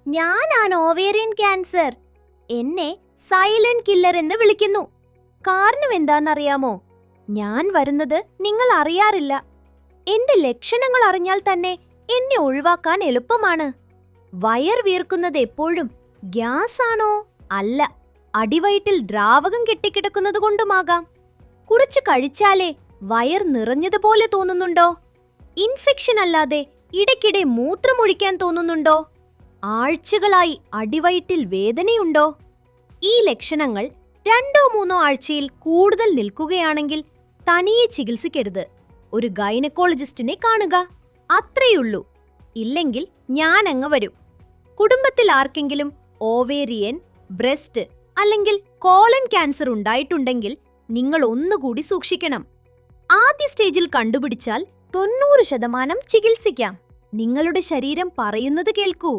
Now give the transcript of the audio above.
ഞാനാണ് ovarian cancer. എന്നെ silent killer എന്ന് വിളിക്കുന്നു. കാരണം എന്താണെന്നറിയാമോ? ഞാൻ വരുന്നത് നിങ്ങൾ അറിയാറില്ല. എന്റെ ലക്ഷണങ്ങൾ അറിഞ്ഞാൽ തന്നെ എന്നെ ഒഴിവാക്കാൻ എളുപ്പമാണ്. വയർ വീർക്കുന്നത് എപ്പോഴും ഗ്യാസ് ആണോ? അല്ല, അടിവയറ്റിൽ ദ്രാവകം കെട്ടിക്കിടക്കുന്നത് കൊണ്ടുമാകാം. കുറച്ച് കഴിച്ചാലേ വയർ നിറഞ്ഞതുപോലെ തോന്നുന്നുണ്ടോ? ഇൻഫെക്ഷൻ അല്ലാതെ ഇടയ്ക്കിടെ മൂത്രമൊഴിക്കാൻ തോന്നുന്നുണ്ടോ? ആഴ്ചകളായി അടിവയറ്റിൽ വേദനയുണ്ടോ? ഈ ലക്ഷണങ്ങൾ 2-3 ആഴ്ചയിൽ കൂടുതൽ നിൽക്കുകയാണെങ്കിൽ തനിയെ ചികിത്സിക്കരുത്. ഒരു ഗൈനക്കോളജിസ്റ്റിനെ കാണുക. അത്രയുള്ളൂ. ഇല്ലെങ്കിൽ ഞാൻ അങ്ങ് വരും. കുടുംബത്തിൽ ആർക്കെങ്കിലും ഓവേറിയൻ, ബ്രസ്റ്റ് അല്ലെങ്കിൽ കോളൻ ക്യാൻസർ ഉണ്ടായിട്ടുണ്ടെങ്കിൽ നിങ്ങൾ ഒന്നുകൂടി സൂക്ഷിക്കണം. ആദ്യ സ്റ്റേജിൽ കണ്ടുപിടിച്ചാൽ 90% ചികിത്സിക്കാം. നിങ്ങളുടെ ശരീരം പറയുന്നത് കേൾക്കൂ.